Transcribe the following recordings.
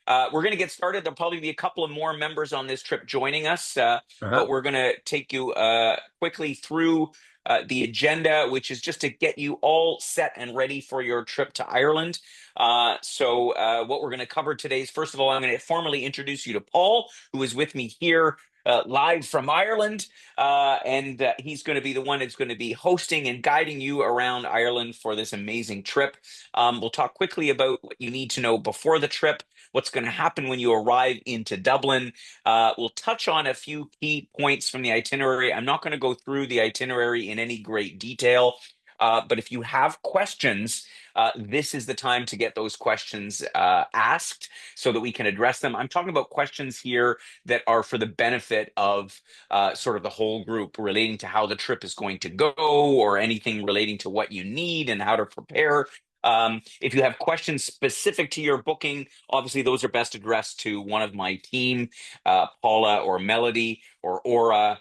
We're going to get started. There'll probably be a couple of more members on this trip joining us, Uh-huh. but we're going to take you quickly through the agenda, which is just to get you all set and ready for your trip to Ireland. What we're going to cover today is, first of all, I'm going to formally introduce you to Paul, who is with me here live from Ireland. And he's going to be the one that's going to be hosting and guiding you around Ireland for this amazing trip. We'll talk quickly about what you need to know before the trip, what's going to happen when you arrive into Dublin. We'll touch on a few key points from the itinerary. I'm not going to go through the itinerary in any great detail, but if you have questions, this is the time to get those questions asked so that we can address them. I'm talking about questions here that are for the benefit of sort of the whole group, relating to how the trip is going to go, or anything relating to what you need and how to prepare. If you have questions specific to your booking, obviously those are best addressed to one of my team, Paula or Melody or Aura,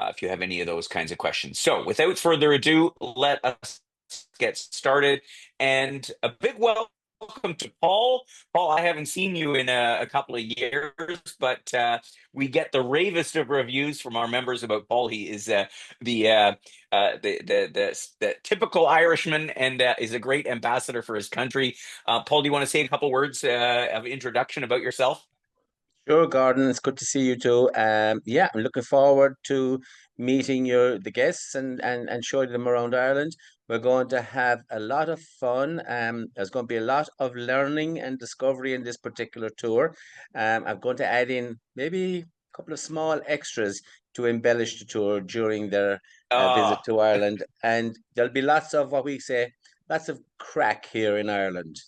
if you have any of those kinds of questions. So without further ado, let us get started. And a big welcome to Paul. Paul, I haven't seen you in a couple of years, but we get the ravest of reviews from our members about Paul. He is the, uh, the typical Irishman, and is a great ambassador for his country. Paul, do you want to say a couple words of introduction about yourself? Sure, Gordon. It's good to see you too. Yeah, I'm looking forward to meeting the guests and showing them around Ireland. We're going to have a lot of fun. There's going to be a lot of learning and discovery in this particular tour. I'm going to add in maybe a couple of small extras to embellish the tour during their Uh, visit to Ireland. And there'll be lots of what we say, lots of crack here in Ireland.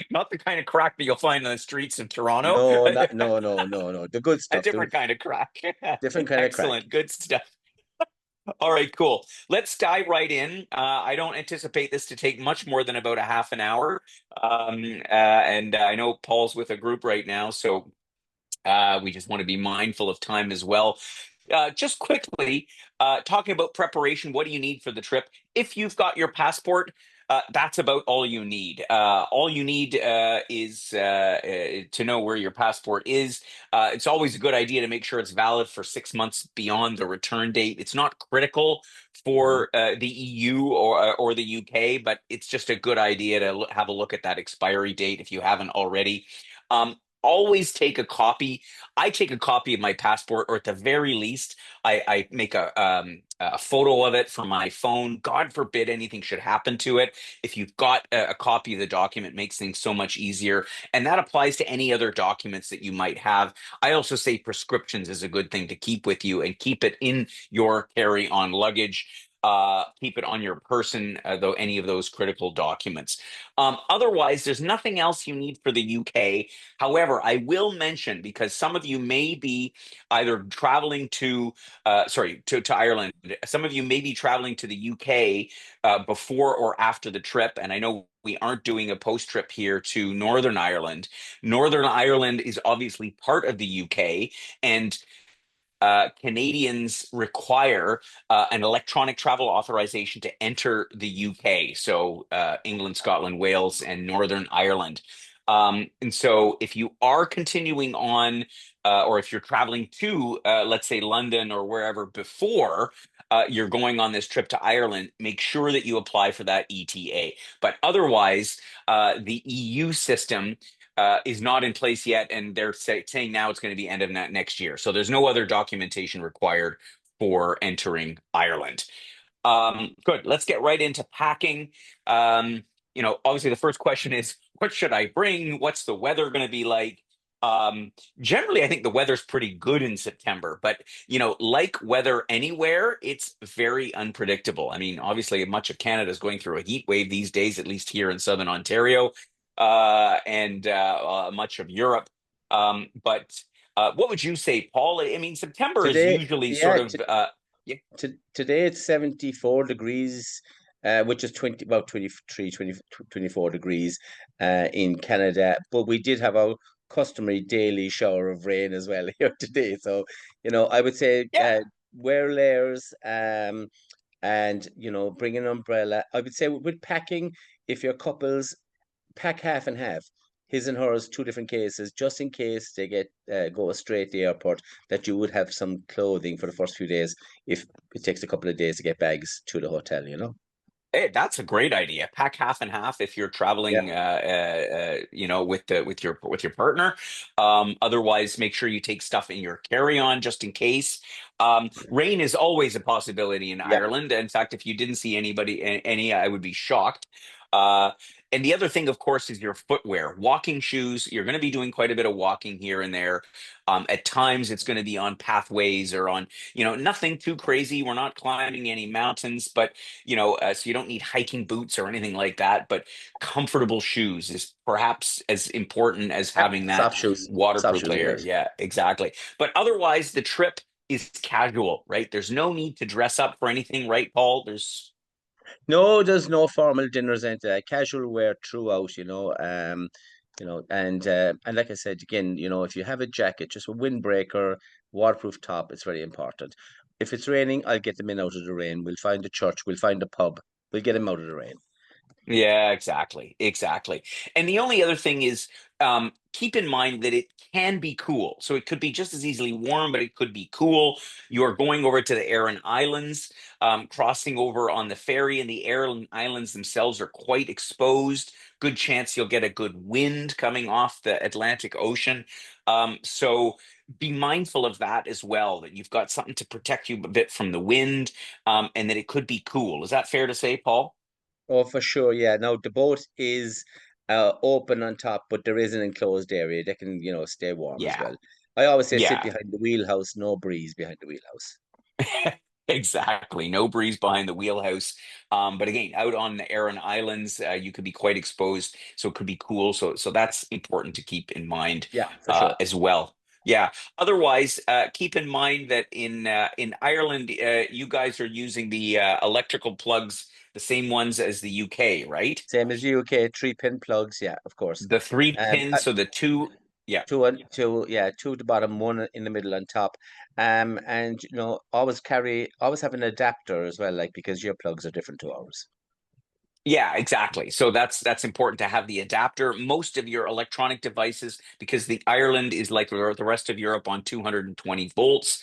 Not the kind of crack that you'll find on the streets of Toronto. No, not no, no, no, no. The good A stuff, the different kind of crack. different kind of crack. Excellent. Good stuff. All right, cool. Let's dive right in. I don't anticipate this to take much more than about a half an hour. And I know Paul's with a group right now, so we just want to be mindful of time as well. Just quickly, talking about preparation, what do you need for the trip? If you've got your passport, that's about all you need. All you need is to know where your passport is. It's always a good idea to make sure it's valid for 6 months beyond the return date. It's not critical Mhm. for the EU or the UK, but it's just a good idea to have a look at that expiry date if you haven't already. Always take a copy. I take a copy of my passport, or at the very least, I make a photo of it for my phone. God forbid anything should happen to it. If you've got a copy of the document, it makes things so much easier. And that applies to any other documents that you might have. I also say prescriptions is a good thing to keep with you, and keep it in your carry-on luggage. Keep it on your person, though, any of those critical documents. Otherwise, there's nothing else you need for the UK. However, I will mention, because some of you may be either traveling to Ireland. Some of you may be traveling to the UK before or after the trip, and I know we aren't doing a post trip here to Northern Ireland. Northern Ireland is obviously part of the UK, and Canadians require an electronic travel authorization to enter the UK. So England, Scotland, Wales, and Northern Ireland. And so if you are continuing on, or if you're traveling to, let's say, London or wherever before you're going on this trip to Ireland, make sure that you apply for that ETA. But otherwise, the EU system is not in place yet, and they're saying now it's going to be end of next year. So there's no other documentation required for entering Ireland. Good. Let's get right into packing. Obviously, the first question is, what should I bring? What's the weather going to be like? Generally, I think the weather's pretty good in September, but like weather anywhere, it's very unpredictable. I mean, obviously, much of Canada is going through a heat wave these days, at least here in Southern Ontario, and much of Europe. But what would you say, Paul? I mean, September is Today, usually sort yeah, of yeah, today it's 74 degrees, which is 20 about 23, 24 degrees in Canada. But we did have our customary daily shower of rain as well here today. So, I would say yeah. wear layers, and bring an umbrella. I would say with packing, if you're couples, pack half and half. his and hers, two different cases, just in case they get go straight to the airport, that you would have some clothing for the first few days if it takes a couple of days to get bags to the hotel, you know? Hey, that's a great idea. Pack half and half if you're Yeah, traveling, with your partner. Otherwise, make sure you take stuff in your carry-on just in case. Rain is always a possibility in yeah. Ireland. In fact, if you didn't see any, I would be shocked. Uh, and the other thing, of course, is your footwear. Walking shoes. You're going to be doing quite a bit of walking here and there. At times, it's going to be on pathways or on, nothing too crazy. We're not climbing any mountains, but so you don't need hiking boots or anything like that, but comfortable shoes is perhaps as important as Yeah, having that soft shoes. Soft waterproof shoes are layer. great. Yeah, exactly. But otherwise, the trip is casual, right? There's no need to dress up for anything, right, Paul? No, there's no formal dinners and casual wear throughout, and like I said again, if you have a jacket, just a windbreaker, waterproof top, it's very important. If it's raining, I'll get them in out of the rain. We'll find a church, we'll find a pub, we'll get them out of the rain. Yeah, exactly. Exactly. And the only other thing is, keep in mind that it can be cool. So it could be just as easily warm, but it could be cool. You are going over to the Aran Islands, crossing over on the ferry, and the Aran Islands themselves are quite exposed. Good chance you'll get a good wind coming off the Atlantic Ocean. So be mindful of that as well, that you've got something to protect you a bit from the wind, and that it could be cool. Is that fair to say, Paul? Oh, for sure, yeah. Now the boat is open on top, but there is an enclosed area. They can, stay warm as Yeah. well. I always say sit Yeah. behind the wheelhouse, no breeze behind the wheelhouse. Exactly. No breeze behind the wheelhouse. But again, out on the Aran Islands, you could be quite exposed, so it could be cool. So that's important to keep in mind Yeah, for sure. as well. Yeah. Otherwise, keep in mind that in Ireland, you guys are using the electrical plugs, the same ones as the UK, right? Same as UK, 3-pin plugs, yeah, of course. The three Um, pins, so the two. Yeah. two at the bottom, one in the middle on top. And always have an adapter as well, like because your plugs are different to ours. Yeah, exactly. So that's important to have the adapter. Most of your electronic devices, because the Ireland is like the rest of Europe on 220 volts.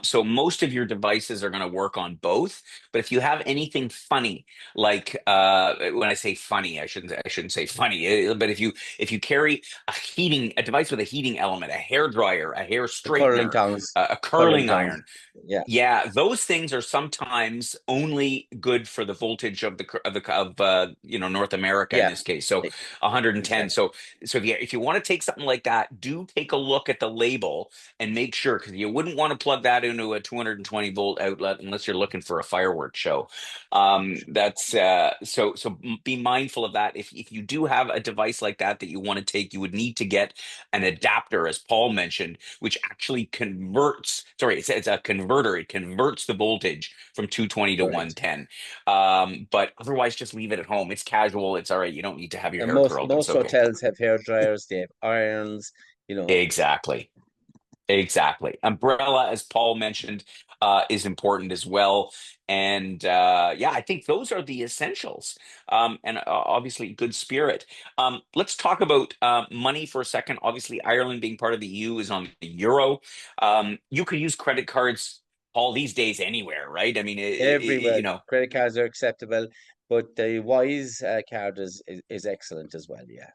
So most of your devices are going to work on both. But if you have anything funny, like when I say funny, I shouldn't say funny. But if you carry a device with a heating element, a hair dryer, a hair The curling straightener, tongs, a curling curling tongs. iron, Yeah, yeah, those things are sometimes only good for the voltage of North America in yeah, this case. So e- 110. exactly. So if you want to take something like that, do take a look at the label and make sure, because you wouldn't want to plug that into a 220 volt outlet unless you're looking for a fireworks show. That's so be mindful of that. If you do have a device like that you want to take, you would need to get an adapter, as Paul mentioned, which actually converts. Sorry, it's a converter. It converts the voltage from 220 to Correct. 110. But otherwise, just leave it at home. It's casual. It's all right. You don't need to have your And hair most curled. It's most okay. hotels have hair dryers, they have irons, Exactly. Exactly. Umbrella, as Paul mentioned, is important as well. And yeah, I think those are the essentials. And obviously, good spirit. Let's talk about money for a second. Obviously, Ireland being part of the EU is on the euro. You could use credit cards, Paul, these days anywhere, right? I mean, everywhere. Credit cards are acceptable, but the Wise card is excellent as well. Yeah,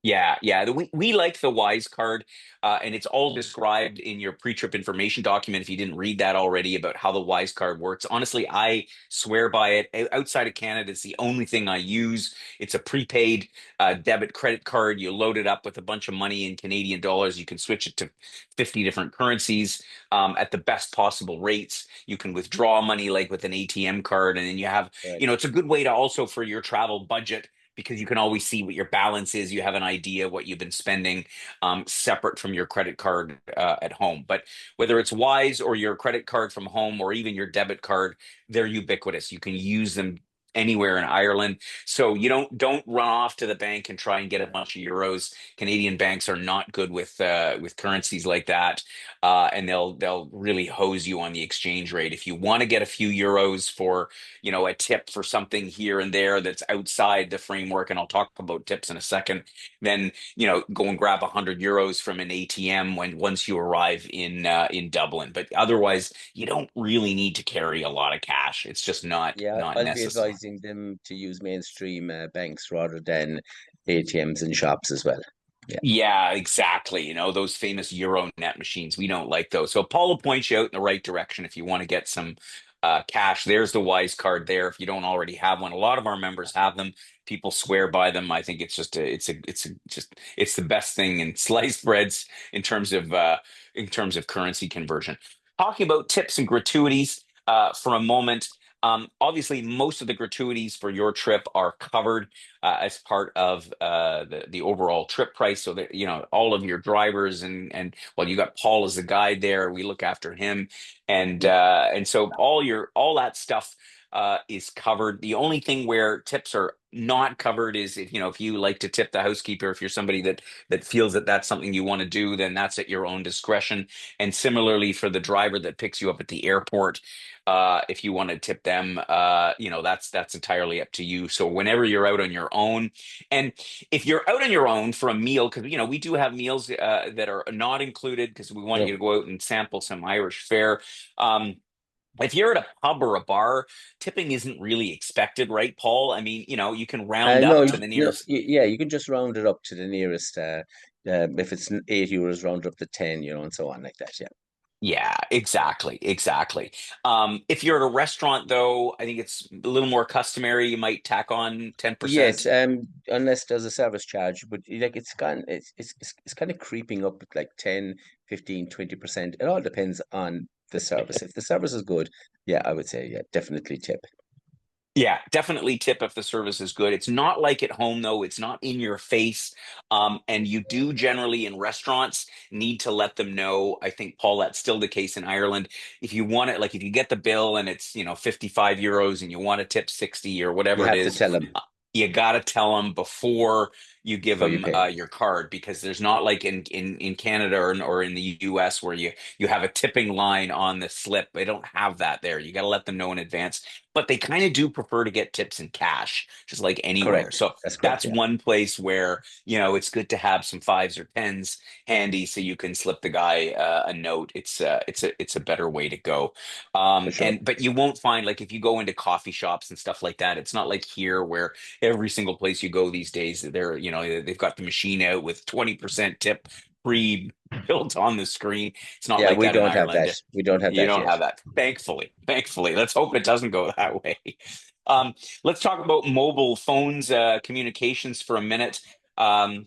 yeah, yeah. We like the Wise card, and it's all described in your pre-trip information document. If you didn't read that already about how the Wise card works, honestly, I swear by it. Outside of Canada, it's the only thing I use. It's a prepaid debit credit card. You load it up with a bunch of money in Canadian dollars. You can switch it to 50 different currencies at the best possible rates. You can withdraw money like with an ATM card, and then you have, correct. it's a good way to also for your travel budget because you can always see what your balance is. You have an idea what you've been spending, separate from your credit card at home. But whether it's Wise or your credit card from home or even your debit card, they're ubiquitous. You can use them anywhere in Ireland. So you don't run off to the bank and try and get a bunch of euros. Canadian banks are not good with currencies like that, and they'll really hose you on the exchange rate. If you want to get a few euros for a tip for something here and there that's outside the framework, and I'll talk about tips in a second, then go and grab 100 euros from an ATM once you arrive in Dublin. But otherwise, you don't really need to carry a lot of cash. It's just not Yeah, not I'll be necessary. advising them to use mainstream banks rather than ATMs and shops as well. Yeah. Yeah, exactly. Those famous Euronet machines. We don't like those. So Paul will point you out in the right direction if you want to get some cash. There's the Wise card there if you don't already have one. A lot of our members have them. People swear by them. I think it's just it's the best thing in sliced breads in terms of currency conversion. Talking about tips and gratuities for a moment. Obviously, most of the gratuities for your trip are covered as part of the overall trip price. So that all of your drivers and well, you got Paul as the guide there. We look after him, Yeah. and so all that stuff is covered. The only thing where tips are not covered is if you like to tip the housekeeper. If you're somebody that feels that that's something you want to do, then that's at your own discretion. And similarly for the driver that picks you up at the airport, if you want to tip them, that's entirely up to you. So whenever you're out on your own, and if you're out on your own for a meal, because we do have meals that are not included because we want Yeah. you to go out and sample some Irish fare. Um, if you're at a pub or a bar, tipping isn't really expected, right, Paul? I mean, you can round No, up to the nearest. yeah, you can just round it up to the nearest. If it's €8, round it up to 10, and so on like that. Yeah. Yeah, exactly, exactly. If you're at a restaurant, though, I think it's a little more customary. You might tack on Yes, 10%. unless there's a service charge, but like it's kind of creeping up at like 10, 15, 20%. It all depends on the service. If the service is good, yeah, I would say, yeah, definitely tip. Yeah, definitely tip if the service is good. It's not like at home though. It's not in your face. And you do generally in restaurants need to let them know. I think, Paul, that's still the case in Ireland. If you want it, like if you get the bill and it's, 55 euros and you want to tip 60 or You whatever it have to is, tell them uh, you got to tell them before you give before you them pay. your card, because there's not like in Canada or in the US where you have a tipping line on the slip. They don't have that there. You got to let them know in advance, but they kind of do prefer to get tips in cash, just like anywhere. Correct. So That's correct. that's Yeah, one place where, it's good to have some fives or tens handy so you can slip the guy a note. It's a better way to go. for sure. But you won't find, like, if you go into coffee shops and stuff like that, it's not like here where every single place you go these days, they've got the machine out with 20% tip pre built on the screen. It's not Yeah, like we that in don't have Ireland. that. We don't have You that don't yet. have that. Thankfully. Thankfully. Let's hope it doesn't go that way. Um, let's talk about mobile phones, communications for a minute. Um,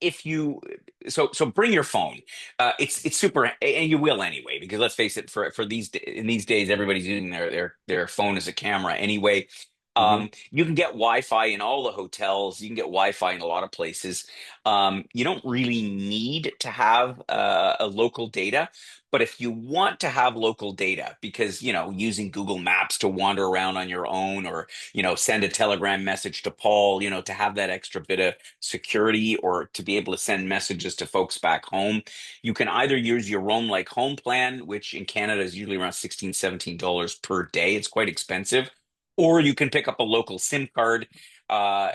if you so bring your phone. It's super, and you will anyway, because let's face it, for in these days, everybody's using their phone as a camera anyway. Hmm. You can get Wi-Fi in all the hotels. You can get Wi-Fi in a lot of places. You don't really need to have a local data, but if you want to have local data, because using Google Maps to wander around on your own, or send a Telegram message to Paul, to have that extra bit of security, or to be able to send messages to folks back home, you can either use your Roam Like Home plan, which in Canada is usually around $16-17 per day. It's quite expensive. Or you can pick up a local SIM card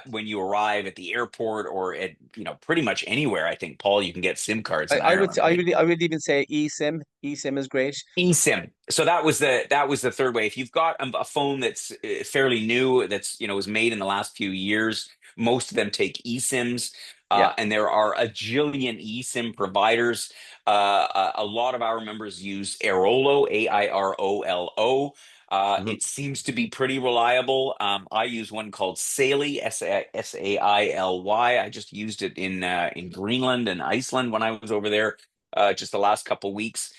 when you arrive at the airport, or at pretty much anywhere. I think, Paul, you can get SIM cards in Ireland, right? I would even say eSIM. eSIM is great. eSIM. So that was the third way. If you've got a phone that's fairly new, that's was made in the last few years, most of them take eSIMs, Yeah. and there are a jillion eSIM providers. A lot of our members use Airolo, Airolo. Hmm. It seems to be pretty reliable. I use one called Saily, Saily. I just used it in Greenland and Iceland when I was over there just the last couple weeks.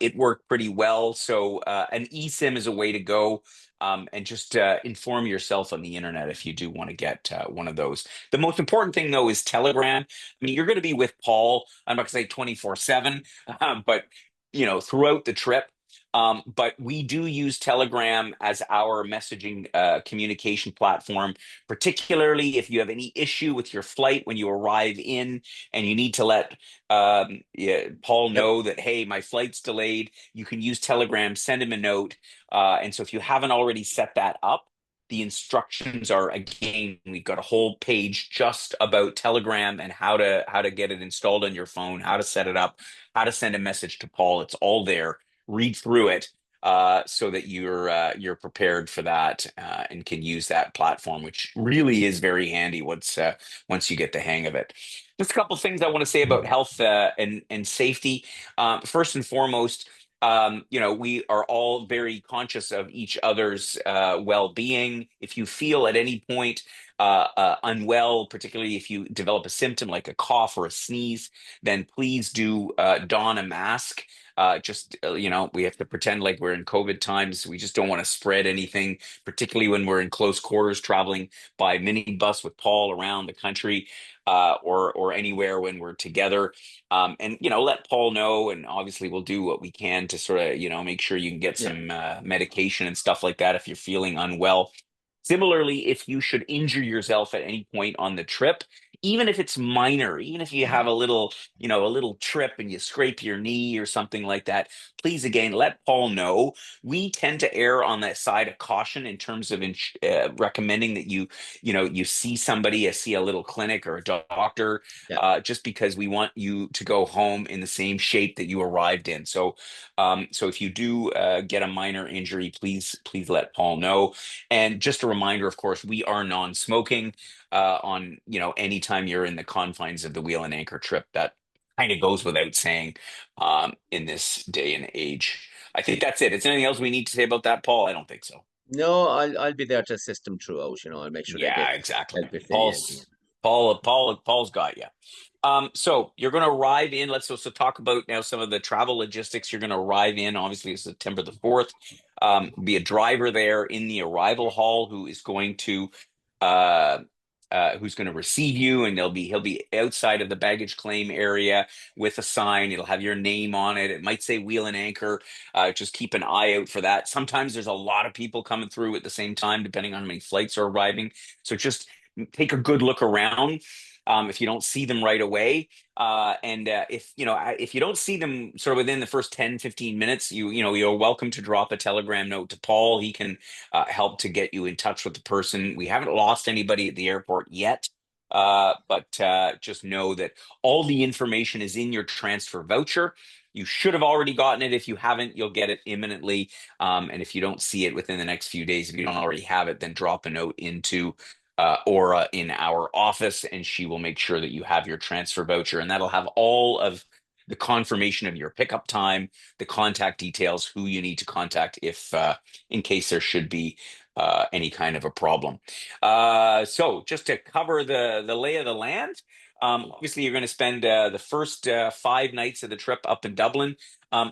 It worked pretty well. So an eSIM is a way to go. And just inform yourself on the internet if you do want to get one of those. The most important thing, though, is Telegram. I mean, you're going to be with Paul. I'm not going to say 24/7, but throughout the trip. But we do use Telegram as our messaging communication platform, particularly if you have any issue with your flight when you arrive in and you need to let yeah, Paul Yep. know that, hey, my flight's delayed. You can use Telegram, send him a note. And so if you haven't already set that up, the instructions are, again, we've got a whole page just about Telegram and how to get it installed on your phone, how to set it up, how to send a message to Paul. It's all there. Read through it so that you're prepared for that and can use that platform, which really is very handy once you get the hang of it. Just a couple things I want to say about health and safety. First and foremost, we are all very conscious of each other's well-being. If you feel at any point unwell, particularly if you develop a symptom like a cough or a sneeze, then please do don a mask. We have to pretend like we're in COVID times. We just don't want to spread anything, particularly when we're in close quarters traveling by minibus with Paul around the country or anywhere when we're together. And let Paul know, and obviously we'll do what we can to sort of make sure you can get Yeah. some medication and stuff like that if you're feeling unwell. Similarly, if you should injure yourself at any point on the trip, even if it's minor, even if you have a little trip and you scrape your knee or something like that, please again let Paul know. We tend to err on that side of caution in terms of recommending that you see somebody, see a little clinic or a doctor, Yeah. just because we want you to go home in the same shape that you arrived in. So if you do get a minor injury, please let Paul know. And just a reminder, of course, we are non-smoking on anytime you're in the confines of the Wheel and Anchor trip. That kind of goes without saying in this day and age. I think that's it. Is there anything else we need to say about that, Paul? I don't think so. No, I'll be there to assist them throughout. I'll make sure they get Yeah, exactly. help if they need. Yeah. Paul's got you. So you're going to arrive in. Let's also talk about now some of the travel logistics. You're going to arrive in, obviously, September the 4th. Be a driver there in the arrival hall who is going to uh, who's going to receive you, and he'll be outside of the baggage claim area with a sign. It'll have your name on it. It might say Wheel and Anchor. Just keep an eye out for that. Sometimes there's a lot of people coming through at the same time, depending on how many flights are arriving. So just take a good look around if you don't see them right away. And if you don't see them sort of within the first 10-15 minutes, you're welcome to drop a telegram note to Paul. He can help to get you in touch with the person. We haven't lost anybody at the airport yet. But just know that all the information is in your transfer voucher. You should have already gotten it. If you haven't, you'll get it imminently. And if you don't see it within the next few days, if you don't already have it, then drop a note into Aura in our office, and she will make sure that you have your transfer voucher, and that'll have all of the confirmation of your pickup time, the contact details, who you need to contact if in case there should be any kind of a problem. So just to cover the lay of the land, obviously you're going to spend the first 5 nights of the trip up in Dublin.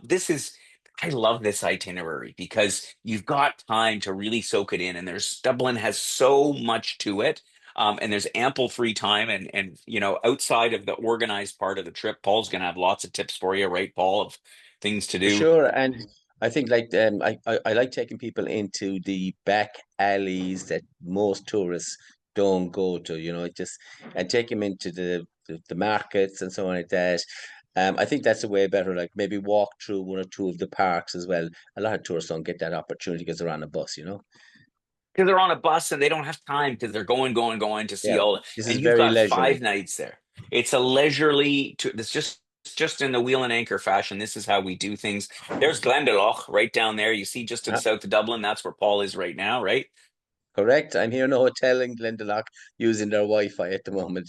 This is I love this itinerary because you've got time to really soak it in, and there's Dublin has so much to it, and there's ample free time, and outside of the organized part of the trip, Paul's going to have lots of tips for you, right, Paul, of things to For do. sure. And I think like I like taking people into the back alleys that most tourists don't go to, just and take them into the markets and so on like that. I think that's a way better, like maybe walk through one or two of the parks as well. A lot of tourists don't get that opportunity because they're on a bus. Because they're on a bus and they don't have time because they're going to see Yeah, all. this is And you've very got five leisurely. nights there. It's a leisurely. It's just in the Wheel and Anchor fashion. This is how we do things. There's Glendalough right down there. You see, just to the south of Dublin. That's where Paul is right now, right? Correct. I'm here in a hotel in Glendalough using their Wi-Fi at the moment.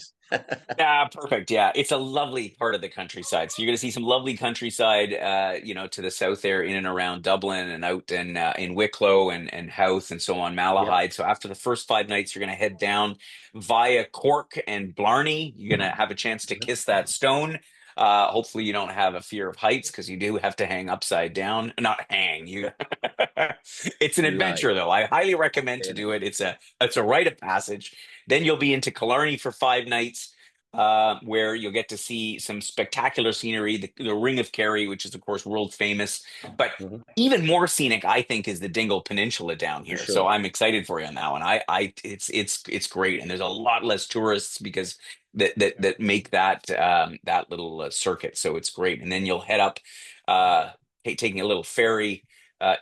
Yeah, perfect. Yeah, it's a lovely part of the countryside. So you're going to see some lovely countryside, to the south there, in and around Dublin, and out in Wicklow and Howth and so on, Yep. Malahide. So after the first 5 nights, you're going to head down via Cork and Blarney. You're going to have a chance to kiss that stone. Hopefully, you don't have a fear of heights because you do have to hang upside down. Not hang. You. It's an Live. adventure, though. I highly recommend to Yeah. do it. It's a rite of passage. Then you'll be into Killarney for 5 nights. where you'll get to see some spectacular scenery, the Ring of Kerry, which is of course world famous, but Mhm. even more scenic, I think, is the Dingle Peninsula down For here. So sure. I'm excited for you on that one. It's great, and there's a lot less tourists because that make that little circuit. So it's great, and then you'll head up, taking a little ferry.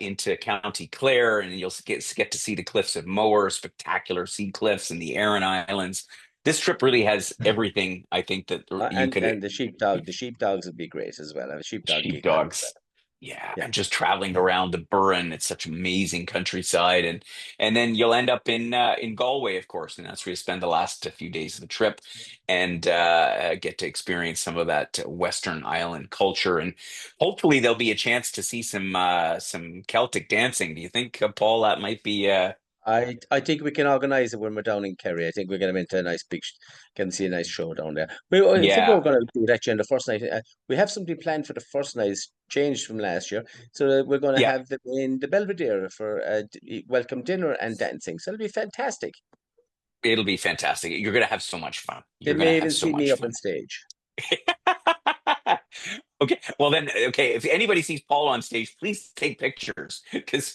Into County Clare, and you'll get to see the cliffs of Moher, spectacular sea cliffs, and the Aran Islands. This trip really has everything I think that you could. And the sheepdogs would be great as well. I'm a sheepdog geek fan as well. Sheepdogs. Yeah, Yeah. and just traveling around the Burren, it's such amazing countryside, and then you'll end up in Galway, of course, and that's where you spend the last few days of the trip, and get to experience some of that Western Island culture, and hopefully there'll be a chance to see some Celtic dancing. Do you think, Paul, that might be? I think we can organise it when we're down in Kerry. I think we're going to into a nice can see a nice show down there. I think Yeah, we're going to do that on the first night. We have something planned for the first night, changed from last year. So we're going to yeah, have them in the Belvedere for welcome dinner and dancing. So it'll be fantastic. it'll be fantastic. You're gonna have so much fun. They You're gonna may have even so see me much up on fun. stage. Okay, well then, okay, if anybody sees Paul on stage, please take pictures because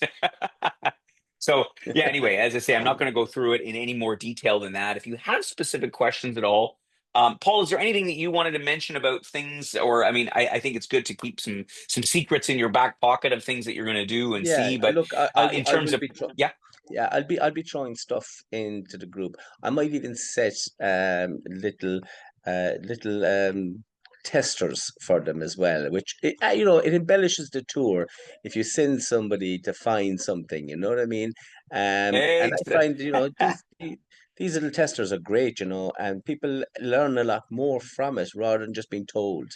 so yeah, anyway, as I say, I'm not going to go through it in any more detail than that. If you have specific questions at all, Paul, is there anything that you wanted to mention about things, or I mean, I think it's good to keep some secrets in your back pocket of things that you're going to do and Yeah, see, but look, in I terms will of be. yeah, Yeah, I'll be throwing stuff into the group. I might even set little testers for them as well, which it embellishes the tour if you send somebody to find something. You know what I mean? And I ex- find these little testers are great, and people learn a lot more from it rather than just being told.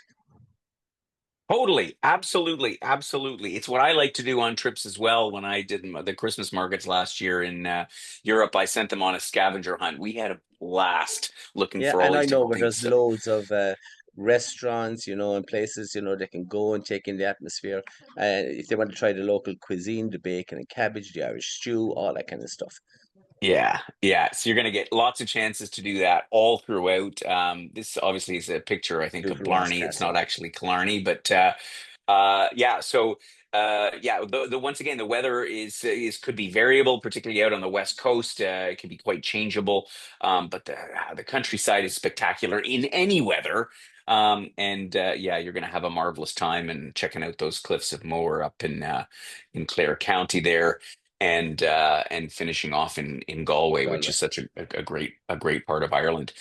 Totally, absolutely, absolutely. It's what I like to do on trips as well. When I did the Christmas markets last year in Europe, I sent them on a scavenger hunt. We had a blast looking Yeah, for all and I these know different where things. there's So, loads of restaurants, and places, they can go and take in the atmosphere. If they want to try the local cuisine, the bacon and cabbage, the Irish stew, all that kind of stuff. yeah, yeah. So you're going to get lots of chances to do that all throughout. This obviously is a picture, I think, of Beautiful Ross Blarney. It's not Castle. actually Killarney, but yeah. So yeah, the once again, the weather is could be variable, particularly out on the west coast. It could be quite changeable, but the countryside is spectacular in any weather. And yeah, you're going to have a marvelous time and checking out those cliffs of Moher up in Clare County there and finishing off in Galway, which Galway. is such a great part of Ireland.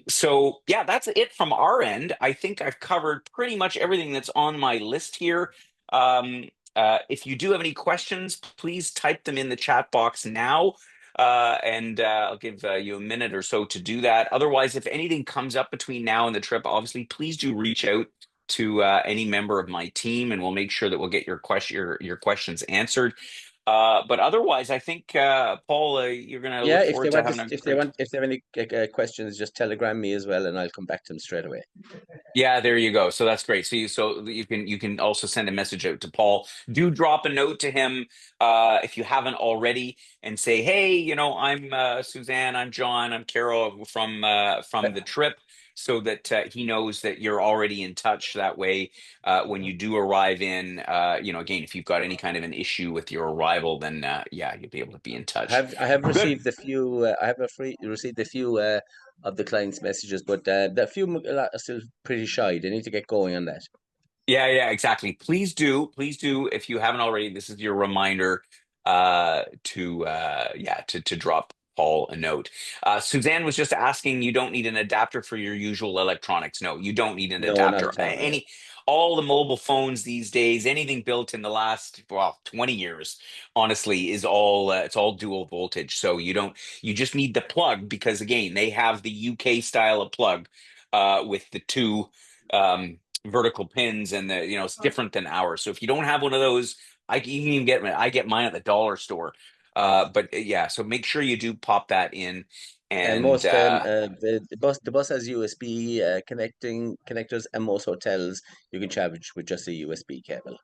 So yeah, that's it from our end. I think I've covered pretty much everything that's on my list here. If you do have any questions, please type them in the chat box now. And I'll give you a minute or so to do that. Otherwise, if anything comes up between now and the trip, obviously, please do reach out to any member of my team, and we'll make sure that we'll get your questions answered. But otherwise, I think Paul, you're going to Yeah, look forward to having a great. if they have any questions, just telegram me as well, and I'll come back to them straight away. Yeah, there you go. So that's great. So you can also send a message out to Paul. Do drop a note to him if you haven't already, and say, "Hey, I'm Suzanne, I'm John, I'm Carol from the trip," so that he knows that you're already in touch. That way, when you do arrive in, again, if you've got any kind of an issue with your arrival, then yeah, you'll be able to be in touch. I have Good. received a few. Received a few of the clients' messages, but a lot are still pretty shy. They need to get going on that. Yeah, yeah, exactly. Please do, if you haven't already, this is your reminder to drop Paul a note. Suzanne was just asking, you don't need an adapter for your usual electronics. No, you don't need an No, not adapter. at all. No. All the mobile phones these days, anything built in the last, well, 20 years, honestly, is all it's all dual voltage. So you just need the plug because again, they have the UK style of plug with the two vertical pins, and it's different than ours. So if you don't have one of those, you can even I get mine at the dollar store. But yeah, so make sure you do pop that in. And And most the bus has USB connectors, and most hotels you can charge with just a USB cable.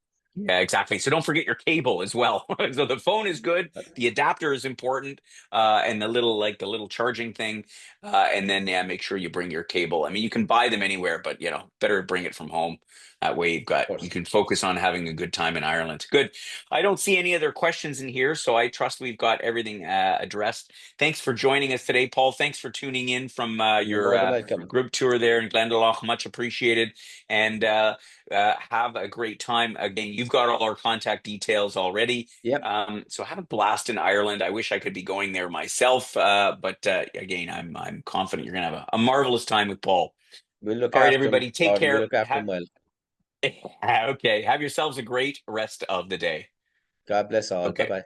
Yeah, exactly. So don't forget your cable as well. So the phone is good, the adapter is important, and the little charging thing, and then yeah, make sure you bring your cable. I mean, you can buy them anywhere, but better bring it from home. That way, Of you course. can focus on having a good time in Ireland. Good. I don't see any other questions in here, so I trust we've got everything addressed. Thanks for joining us today, Paul. Thanks for tuning in from You're your more than welcome. group tour there in Glendalough. Much appreciated. And have a great time. Again, you've got all our contact details already. Yep. So have a blast in Ireland. I wish I could be going there myself, but again, I'm confident you're gonna have a marvelous time with Paul. We'll look All right, after him, everybody, take Gordon. We'll care. look after him well. Okay, have yourselves a great rest of the day. God bless all. Bye Okay. bye.